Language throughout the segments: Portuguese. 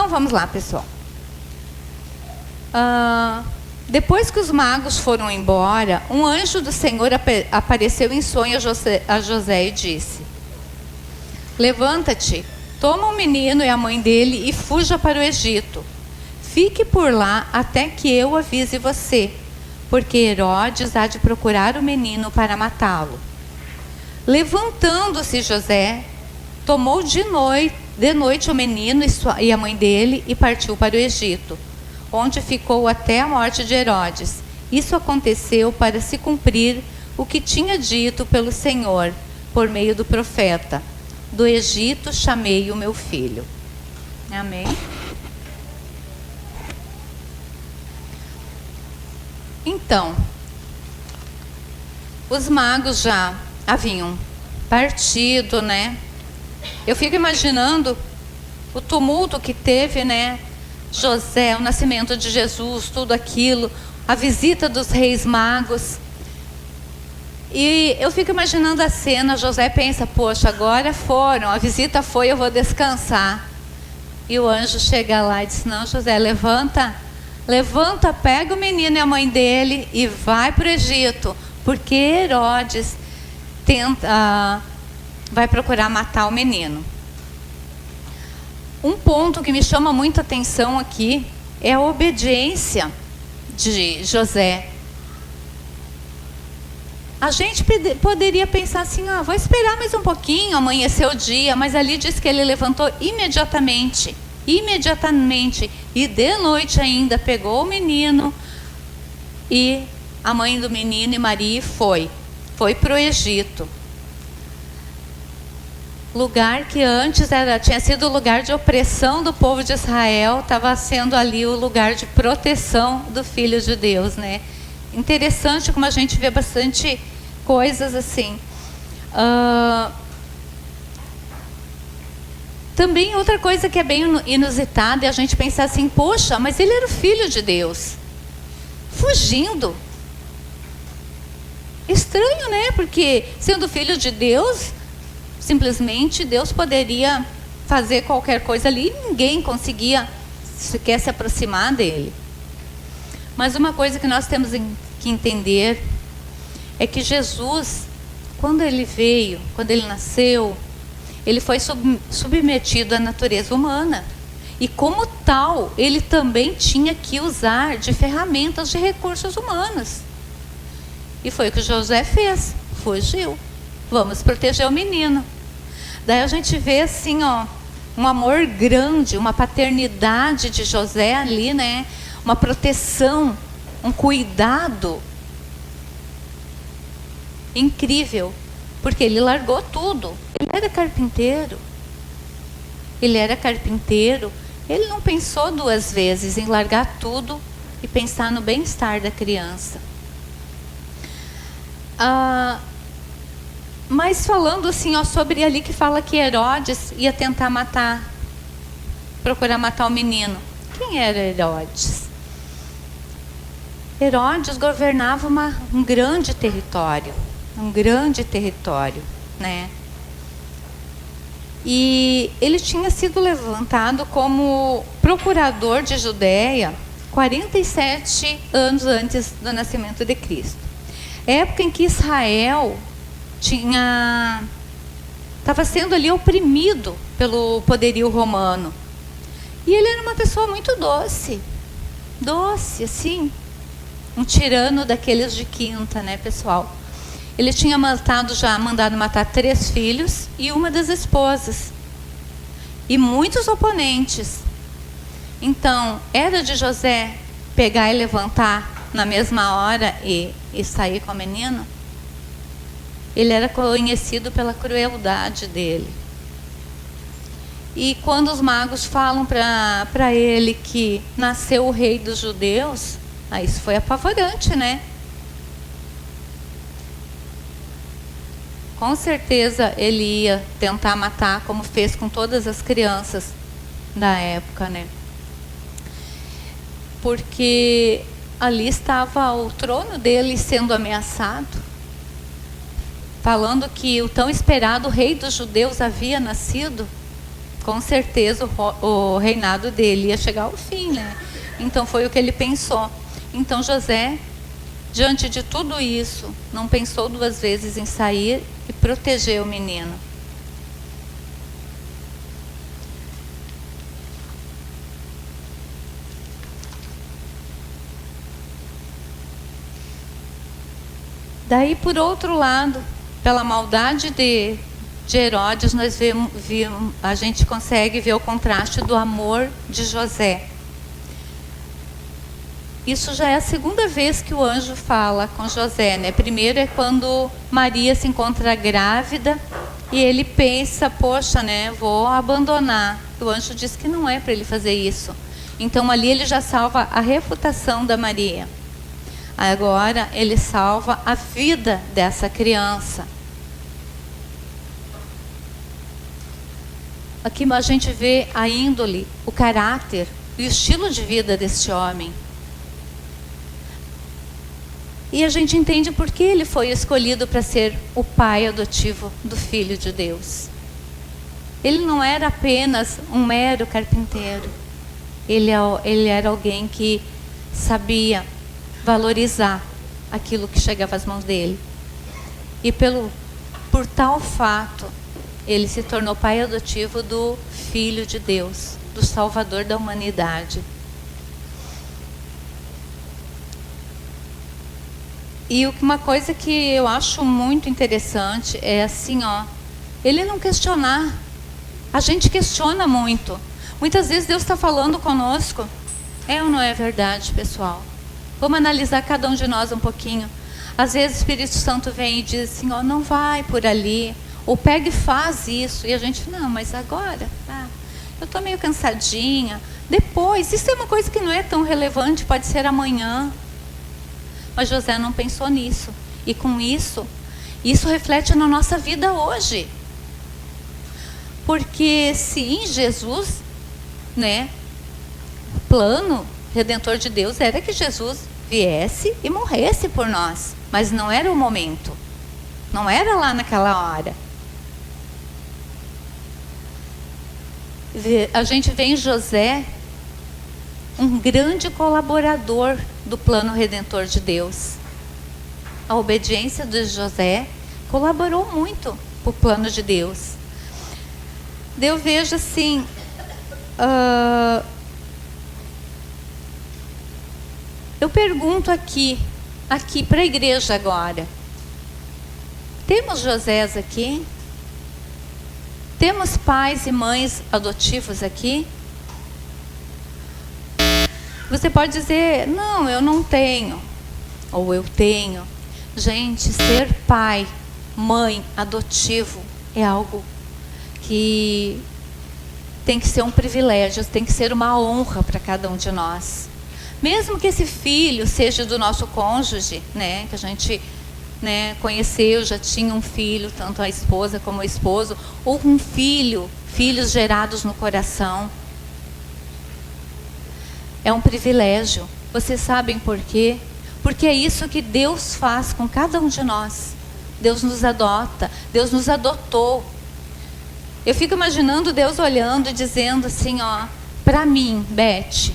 Então vamos lá, pessoal. Depois que os magos foram embora, um anjo do Senhor apareceu em sonho a José e disse: levanta-te, toma o menino e a mãe dele e fuja para o Egito. Fique por lá até que eu avise você, porque Herodes há de procurar o menino para matá-lo. Levantando-se José, tomou de noite o menino e a mãe dele e partiu para o Egito, onde ficou até a morte de Herodes. Isso aconteceu para se cumprir o que tinha dito pelo Senhor, por meio do profeta: do Egito chamei o meu filho. Amém? Então, os magos já haviam partido, né? Eu fico imaginando o tumulto que teve, né? José, o nascimento de Jesus, tudo aquilo, a visita dos reis magos. E eu fico imaginando a cena. José pensa: poxa, agora foram, a visita foi, eu vou descansar. E o anjo chega lá e diz: não, José, levanta, pega o menino e a mãe dele e vai para o Egito, porque Herodes vai procurar matar o menino. Um ponto que me chama muita atenção aqui é a obediência de José. A gente poderia pensar assim: vou esperar mais um pouquinho, amanhecer o dia, mas ali diz que ele levantou imediatamente, e de noite ainda pegou o menino e a mãe do menino e Maria foi para o Egito. Lugar que antes tinha sido lugar de opressão do povo de Israel, estava sendo ali o lugar de proteção do Filho de Deus, né? Interessante como a gente vê bastante coisas assim. Também outra coisa que é bem inusitada é a gente pensar assim: poxa, mas ele era o Filho de Deus, fugindo. Estranho, né? Porque sendo Filho de Deus, simplesmente Deus poderia fazer qualquer coisa ali e ninguém conseguia sequer se aproximar dele. Mas uma coisa que nós temos que entender é que Jesus, quando ele veio, quando ele nasceu, ele foi submetido à natureza humana. E como tal, ele também tinha que usar de ferramentas, de recursos humanos. E foi o que José fez, fugiu. Vamos proteger o menino. Daí a gente vê assim, um amor grande, uma paternidade de José ali, né? Uma proteção, um cuidado incrível, porque ele largou tudo. Ele era carpinteiro. Ele não pensou duas vezes em largar tudo e pensar no bem-estar da criança. Mas falando assim, sobre ali que fala que Herodes ia tentar procurar matar o menino. Quem era Herodes? Herodes governava um grande território, né? E ele tinha sido levantado como procurador de Judeia 47 anos antes do nascimento de Cristo. Época em que Israel estava sendo ali oprimido pelo poderio romano. E ele era uma pessoa muito doce, assim, um tirano daqueles de quinta, né, pessoal? Ele tinha mandado matar 3 filhos e uma das esposas. E muitos oponentes. Então, era de José pegar e levantar na mesma hora e sair com a menina? Ele era conhecido pela crueldade dele. E quando os magos falam para ele que nasceu o rei dos judeus, isso foi apavorante, né? Com certeza ele ia tentar matar, como fez com todas as crianças da época, né? Porque ali estava o trono dele sendo ameaçado, falando que o tão esperado rei dos judeus havia nascido. com certeza o reinado dele ia chegar ao fim, né? Então foi o que ele pensou. Então José, diante de tudo isso, não pensou duas vezes em sair e proteger o menino. Daí, por outro lado, pela maldade de Herodes, a gente consegue ver o contraste do amor de José. Isso já é a segunda vez que o anjo fala com José, né? Primeiro é quando Maria se encontra grávida e ele pensa, poxa, né, vou abandonar. O anjo diz que não é para ele fazer isso. Então ali ele já salva a reputação da Maria. Agora ele salva a vida dessa criança. Aqui a gente vê a índole, o caráter e o estilo de vida deste homem. E a gente entende por que ele foi escolhido para ser o pai adotivo do Filho de Deus. Ele não era apenas um mero carpinteiro. Ele era alguém que sabia valorizar aquilo que chegava às mãos dele. E por tal fato, ele se tornou pai adotivo do Filho de Deus, do Salvador da humanidade. E uma coisa que eu acho muito interessante é assim, ele não questionar. A gente questiona muito. Muitas vezes Deus está falando conosco. É ou não é verdade, pessoal? Vamos analisar cada um de nós um pouquinho. Às vezes o Espírito Santo vem e diz assim, não vai por ali. Ou pega e faz isso. E a gente, não, mas agora, eu estou meio cansadinha. Depois, isso é uma coisa que não é tão relevante, pode ser amanhã. Mas José não pensou nisso. E com isso reflete na nossa vida hoje. Porque se em Jesus, né, o plano redentor de Deus era que Jesus viesse e morresse por nós. Mas não era o momento. Não era lá naquela hora. A gente vê em José um grande colaborador do plano redentor de Deus. A obediência de José colaborou muito para o plano de Deus. Eu vejo assim, eu pergunto aqui para a igreja agora, temos Josés aqui? Temos pais e mães adotivos aqui? Você pode dizer, não, eu não tenho, ou eu tenho. Gente, ser pai, mãe, adotivo é algo que tem que ser um privilégio, tem que ser uma honra para cada um de nós. Mesmo que esse filho seja do nosso cônjuge, né, que a gente, né, conheceu, já tinha um filho, tanto a esposa como o esposo, ou um filhos gerados no coração. É um privilégio. Vocês sabem por quê? Porque é isso que Deus faz com cada um de nós. Deus nos adota, Deus nos adotou. Eu fico imaginando Deus olhando e dizendo assim, para mim, Beth,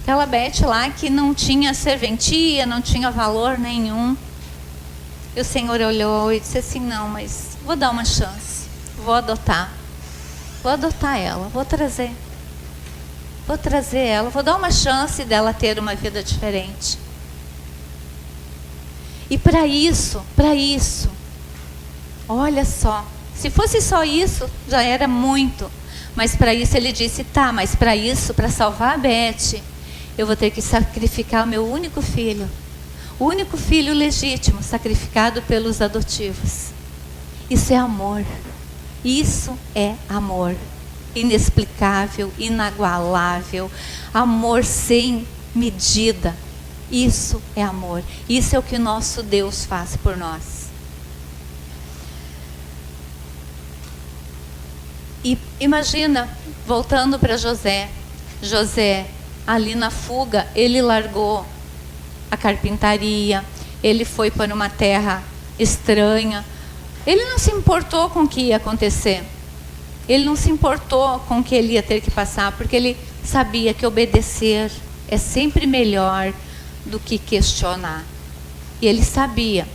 aquela Beth lá que não tinha serventia, não tinha valor nenhum. E o Senhor olhou e disse assim, não, mas vou dar uma chance, vou adotar ela, vou trazer ela, vou dar uma chance dela ter uma vida diferente. E para isso, olha só, se fosse só isso, já era muito. Mas para isso ele disse, mas para isso, para salvar a Beth, eu vou ter que sacrificar o meu único filho. O único filho legítimo, sacrificado pelos adotivos. Isso é amor. Isso é amor. Inexplicável, inagualável. Amor sem medida. Isso é amor. Isso é o que nosso Deus faz por nós. E imagina, voltando para José. José, ali na fuga, ele largou a carpintaria, ele foi para uma terra estranha. Ele não se importou com o que ia acontecer. Ele não se importou com o que ele ia ter que passar, porque ele sabia que obedecer é sempre melhor do que questionar. E ele sabia.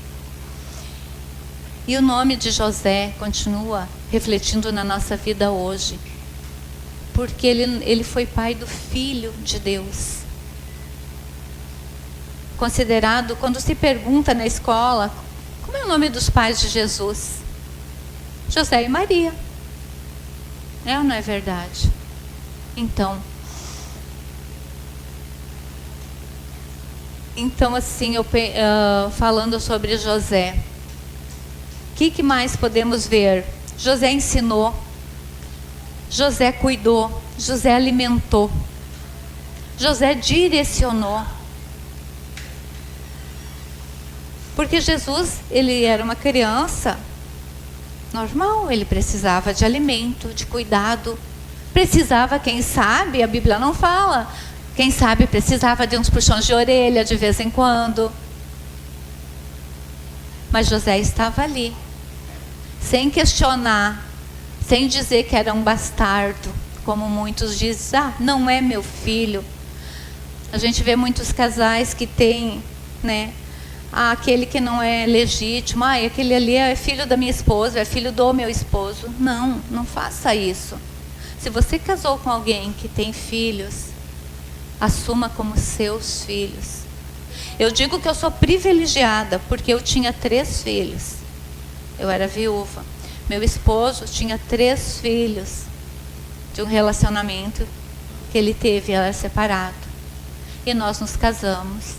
E o nome de José continua refletindo na nossa vida hoje, porque ele foi pai do Filho de Deus. Considerado, quando se pergunta na escola, como é o nome dos pais de Jesus? José e Maria. É ou não é verdade? Então assim, falando sobre José, o que mais podemos ver? José ensinou, José cuidou, José alimentou, José direcionou. Porque Jesus, ele era uma criança normal, ele precisava de alimento, de cuidado. Precisava, quem sabe, a Bíblia não fala, quem sabe precisava de uns puxões de orelha de vez em quando. Mas José estava ali, sem questionar, sem dizer que era um bastardo, como muitos dizem, não é meu filho. A gente vê muitos casais que têm, né, aquele que não é legítimo, aquele ali é filho da minha esposa, é filho do meu esposo. Não faça isso. Se você casou com alguém que tem filhos, assuma como seus filhos. Eu digo que eu sou privilegiada, porque eu tinha 3 filhos. Eu era viúva. Meu esposo tinha 3 filhos de um relacionamento que ele teve, ela era separado. E nós nos casamos.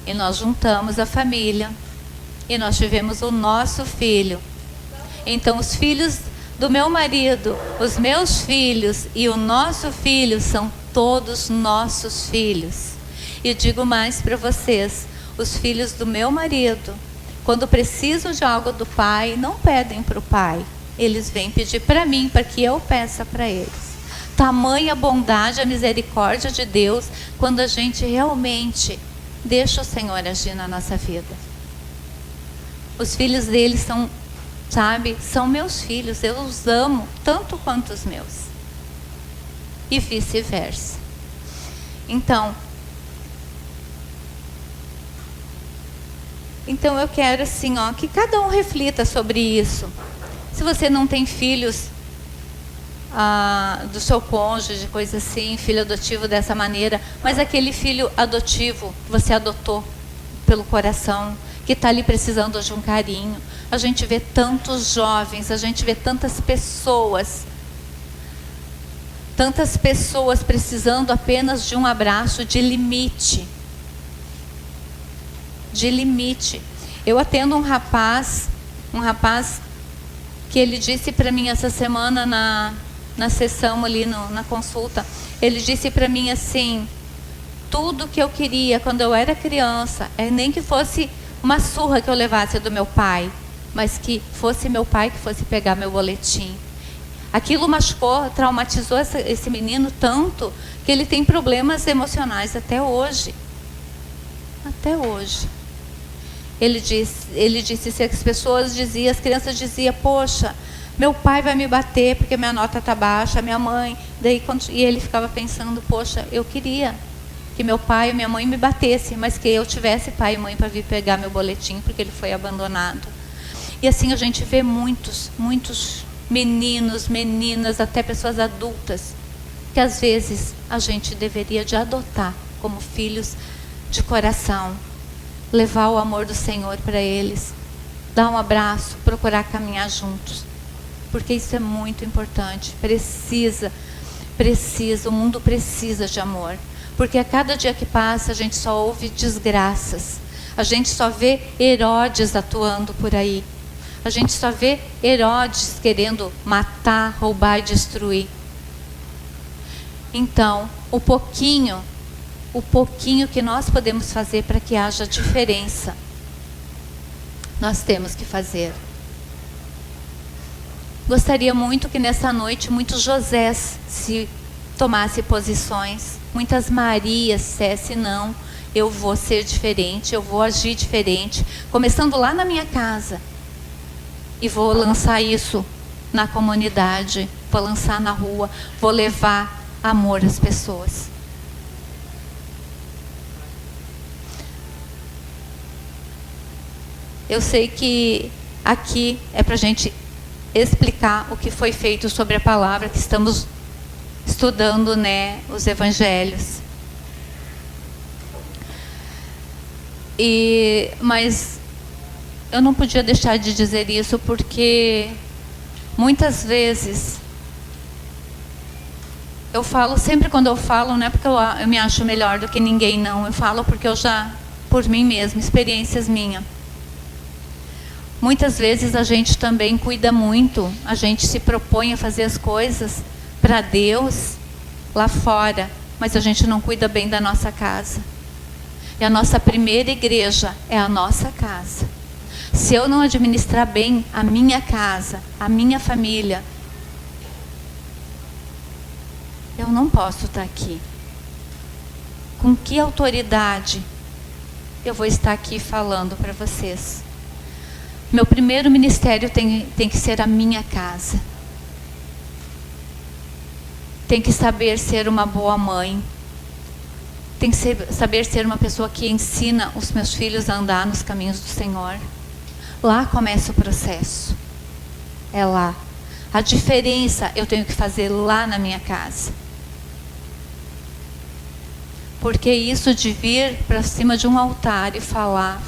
E nós juntamos a família. E nós tivemos o nosso filho. Então os filhos do meu marido, os meus filhos e o nosso filho são todos nossos filhos. E digo mais para vocês, os filhos do meu marido, quando precisam de algo do pai, não pedem para o pai. Eles vêm pedir para mim, para que eu peça para eles. Tamanha bondade, a misericórdia de Deus, quando a gente realmente deixa o Senhor agir na nossa vida. Os filhos deles são, são meus filhos, eu os amo tanto quanto os meus. E vice-versa. Então eu quero assim, que cada um reflita sobre isso. Se você não tem filhos do seu cônjuge, coisa assim, filho adotivo dessa maneira, mas aquele filho adotivo que você adotou pelo coração, que está ali precisando de um carinho. A gente vê tantos jovens, a gente vê tantas pessoas precisando apenas de um abraço, de limite. De limite. Eu atendo um rapaz que ele disse para mim essa semana na sessão ali, na consulta, ele disse para mim assim, tudo que eu queria quando eu era criança, nem que fosse uma surra que eu levasse do meu pai, mas que fosse meu pai que fosse pegar meu boletim. Aquilo machucou, traumatizou esse menino tanto, que ele tem problemas emocionais até hoje. Até hoje. Ele disse se as pessoas diziam, as crianças diziam, poxa, meu pai vai me bater porque minha nota está baixa, minha mãe. E ele ficava pensando, poxa, eu queria que meu pai e minha mãe me batessem, mas que eu tivesse pai e mãe para vir pegar meu boletim, porque ele foi abandonado. E assim a gente vê muitos meninos, meninas, até pessoas adultas, que às vezes a gente deveria de adotar como filhos de coração, levar o amor do Senhor para eles, dar um abraço, procurar caminhar juntos, porque isso é muito importante. O mundo precisa de amor, porque a cada dia que passa a gente só ouve desgraças, a gente só vê Herodes atuando por aí, a gente só vê Herodes querendo matar, roubar e destruir. Então, o pouquinho que nós podemos fazer para que haja diferença, nós temos que fazer. Gostaria muito que nessa noite muitos Josés se tomassem posições, muitas Marias dissessem, não, eu vou ser diferente, eu vou agir diferente, começando lá na minha casa, e vou lançar isso na comunidade. vou lançar na rua, vou levar amor às pessoas. Eu sei que aqui é para a gente explicar o que foi feito sobre a palavra que estamos estudando, né, os evangelhos. Mas eu não podia deixar de dizer isso porque muitas vezes eu falo, sempre quando eu falo, não é porque eu me acho melhor do que ninguém, não. Eu falo porque eu já, por mim mesma, experiências minhas. Muitas vezes a gente também cuida muito, a gente se propõe a fazer as coisas para Deus lá fora, mas a gente não cuida bem da nossa casa. E a nossa primeira igreja é a nossa casa. Se eu não administrar bem a minha casa, a minha família, eu não posso estar aqui. Com que autoridade eu vou estar aqui falando para vocês? Meu primeiro ministério tem que ser a minha casa. Tem que saber ser uma boa mãe. Tem que saber ser uma pessoa que ensina os meus filhos a andar nos caminhos do Senhor. Lá começa o processo. É lá. A diferença eu tenho que fazer lá na minha casa. Porque isso de vir para cima de um altar e falar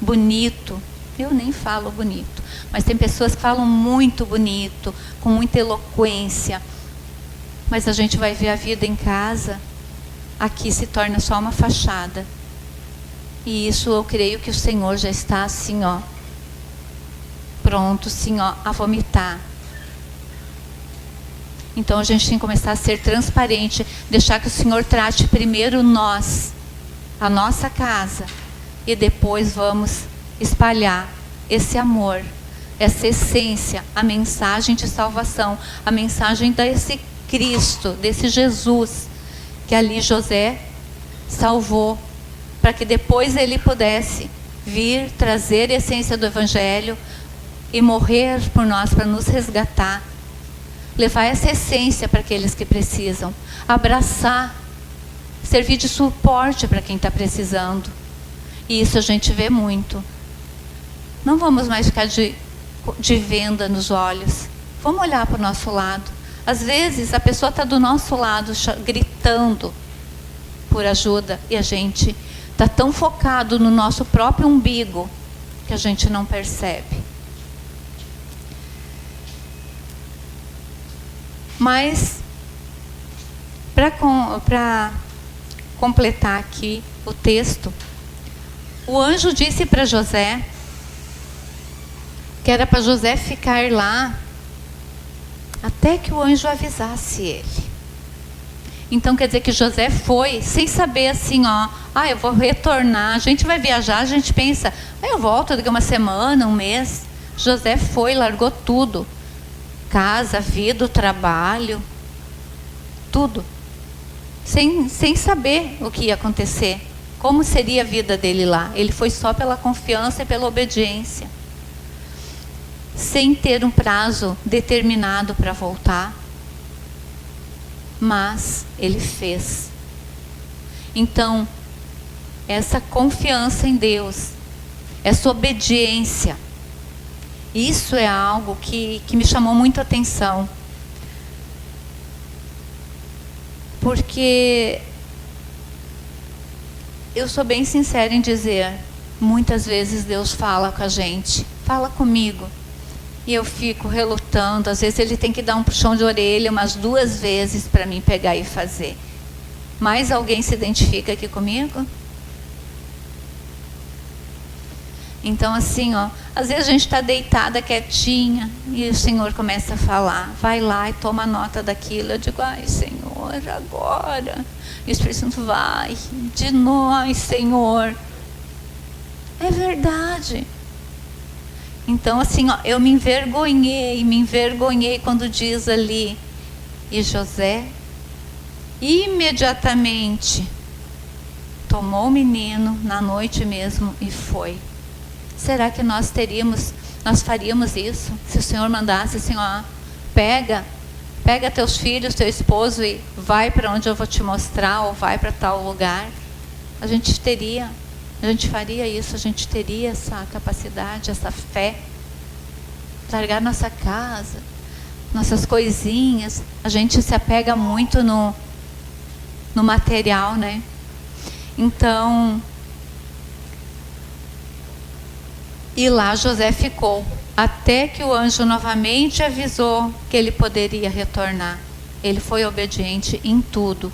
bonito. Eu nem falo bonito, mas tem pessoas que falam muito bonito, com muita eloquência. Mas a gente vai ver a vida em casa, aqui se torna só uma fachada. E isso eu creio que o Senhor já está assim, ó, pronto, assim, ó, a vomitar. Então a gente tem que começar a ser transparente, deixar que o Senhor trate primeiro nós, a nossa casa, e depois vamos espalhar esse amor, essa essência, a mensagem de salvação, a mensagem desse Cristo, desse Jesus, que ali José salvou, para que depois ele pudesse vir trazer a essência do Evangelho e morrer por nós, para nos resgatar, levar essa essência para aqueles que precisam, abraçar, servir de suporte para quem está precisando. E isso a gente vê muito. Não vamos mais ficar de venda nos olhos. Vamos olhar para o nosso lado. Às vezes a pessoa está do nosso lado, gritando por ajuda, e a gente está tão focado no nosso próprio umbigo que a gente não percebe. Mas, para completar aqui o texto, o anjo disse para José que era para José ficar lá até que o anjo avisasse ele. Então quer dizer que José foi sem saber assim, ó, eu vou retornar, a gente vai viajar, a gente pensa, eu volto daqui a uma semana, um mês. José foi, largou tudo, casa, vida, o trabalho, tudo, sem saber o que ia acontecer, como seria a vida dele lá. Ele foi só pela confiança e pela obediência, sem ter um prazo determinado para voltar, mas ele fez. Então, essa confiança em Deus, essa obediência, isso é algo que me chamou muito a atenção. Porque eu sou bem sincera em dizer, muitas vezes Deus fala com a gente, fala comigo, e eu fico relutando. Às vezes ele tem que dar um puxão de orelha umas 2 vezes para mim pegar e fazer. Mais alguém se identifica aqui comigo? Então assim, ó, às vezes a gente está deitada quietinha e o Senhor começa a falar, vai lá e toma nota daquilo. Eu digo, ai Senhor, agora. E o Espírito Santo, vai, de nós Senhor. É verdade. Então assim, ó, eu me envergonhei quando diz ali, e José imediatamente tomou o menino na noite mesmo e foi. Será que nós faríamos isso? Se o Senhor mandasse assim, ó, pega Pega teus filhos, teu esposo e vai para onde eu vou te mostrar, ou vai para tal lugar. A gente faria isso, a gente teria essa capacidade, essa fé. Largar nossa casa, nossas coisinhas. A gente se apega muito no material, né? Então, e lá José ficou, até que o anjo novamente avisou que ele poderia retornar. Ele foi obediente em tudo.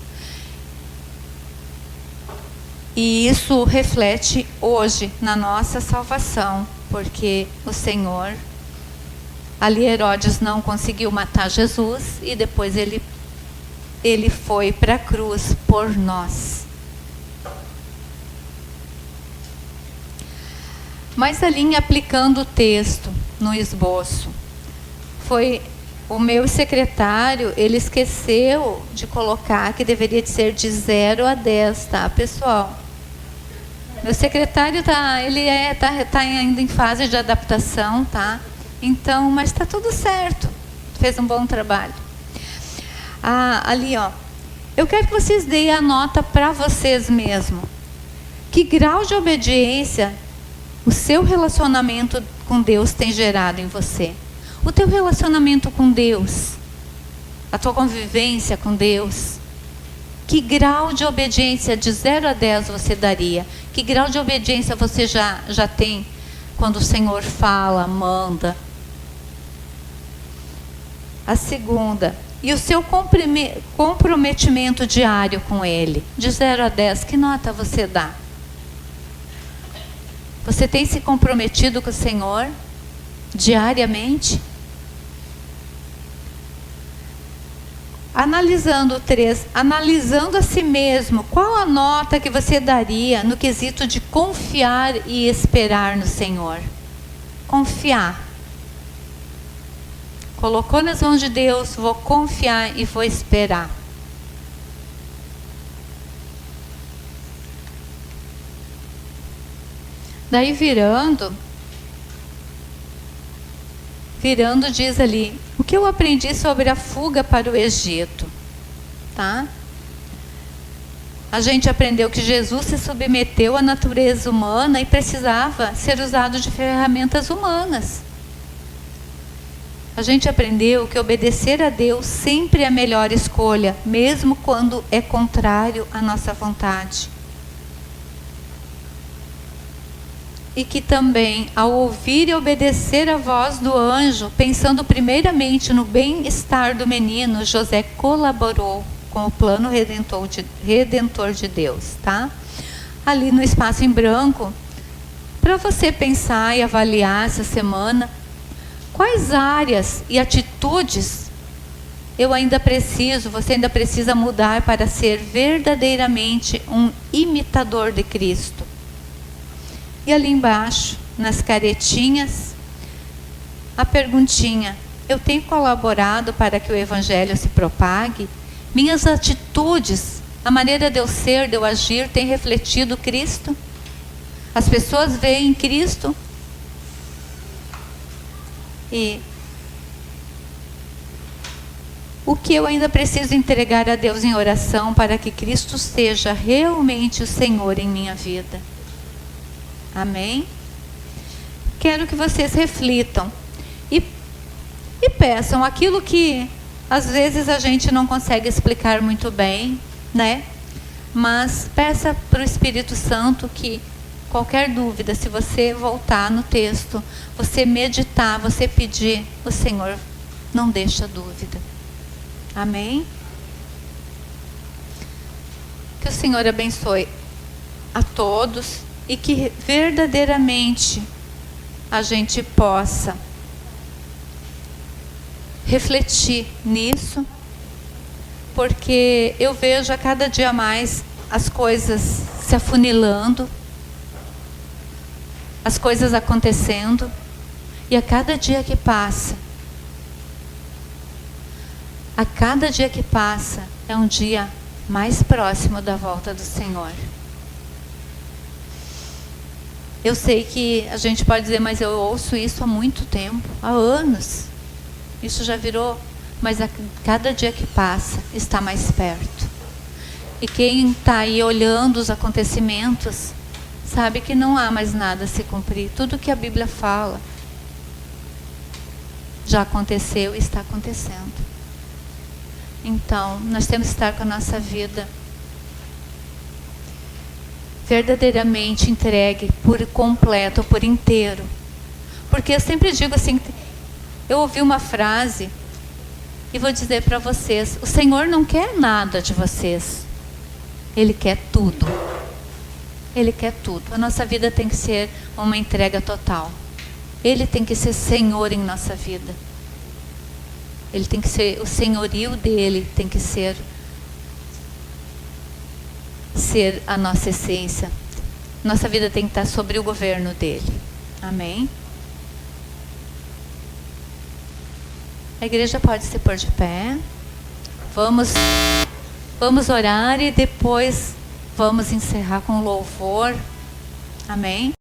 E isso reflete hoje na nossa salvação, porque o Senhor, ali Herodes não conseguiu matar Jesus e depois ele foi para a cruz por nós. Mas ali, aplicando o texto no esboço, foi o meu secretário, ele esqueceu de colocar que deveria de ser de 0 a 10, tá, pessoal? Meu secretário tá ainda em fase de adaptação, tá? Então, mas está tudo certo. Fez um bom trabalho. Ali, ó. Eu quero que vocês deem a nota para vocês mesmos. Que grau de obediência o seu relacionamento com Deus tem gerado em você? O teu relacionamento com Deus, a tua convivência com Deus, que grau de obediência de 0 a 10 você daria? Que grau de obediência você já tem quando o Senhor fala, manda? A segunda, e o seu comprometimento diário com Ele, de 0 a 10, que nota você dá? Você tem se comprometido com o Senhor diariamente? Analisando 3, analisando a si mesmo, qual a nota que você daria no quesito de confiar e esperar no Senhor? Confiar. Colocou nas mãos de Deus, vou confiar e vou esperar. Daí virando diz ali, o que eu aprendi sobre a fuga para o Egito, tá? A gente aprendeu que Jesus se submeteu à natureza humana e precisava ser usado de ferramentas humanas. A gente aprendeu que obedecer a Deus sempre é a melhor escolha, mesmo quando é contrário à nossa vontade. E que também, ao ouvir e obedecer a voz do anjo, pensando primeiramente no bem-estar do menino, José colaborou com o plano redentor de Deus, tá? Ali no espaço em branco, para você pensar e avaliar essa semana, quais áreas e atitudes você ainda precisa mudar para ser verdadeiramente um imitador de Cristo? E ali embaixo, nas caretinhas, a perguntinha, eu tenho colaborado para que o Evangelho se propague? Minhas atitudes, a maneira de eu ser, de eu agir, tem refletido Cristo? As pessoas veem Cristo? E o que eu ainda preciso entregar a Deus em oração para que Cristo seja realmente o Senhor em minha vida? Amém? Quero que vocês reflitam e peçam aquilo que às vezes a gente não consegue explicar muito bem, né? Mas peça para o Espírito Santo que qualquer dúvida, se você voltar no texto, você meditar, você pedir, o Senhor não deixa dúvida. Amém? Que o Senhor abençoe a todos e que verdadeiramente a gente possa refletir nisso, porque eu vejo a cada dia mais as coisas se afunilando, as coisas acontecendo, e a cada dia que passa é um dia mais próximo da volta do Senhor. Eu sei que a gente pode dizer, mas eu ouço isso há muito tempo, há anos. Isso já virou mas a cada dia que passa está mais perto. E quem está aí olhando os acontecimentos sabe que não há mais nada a se cumprir. Tudo que a Bíblia fala já aconteceu e está acontecendo. Então, nós temos que estar com a nossa vida verdadeiramente entregue por completo, por inteiro. Porque eu sempre digo assim, eu ouvi uma frase e vou dizer para vocês, o Senhor não quer nada de vocês. Ele quer tudo. Ele quer tudo. A nossa vida tem que ser uma entrega total. Ele tem que ser Senhor em nossa vida. Ele tem que ser, o senhorio dele tem que ser a nossa essência. Nossa vida tem que estar sobre o governo dele. Amém? A igreja pode se pôr de pé. Vamos orar e depois vamos encerrar com louvor. Amém?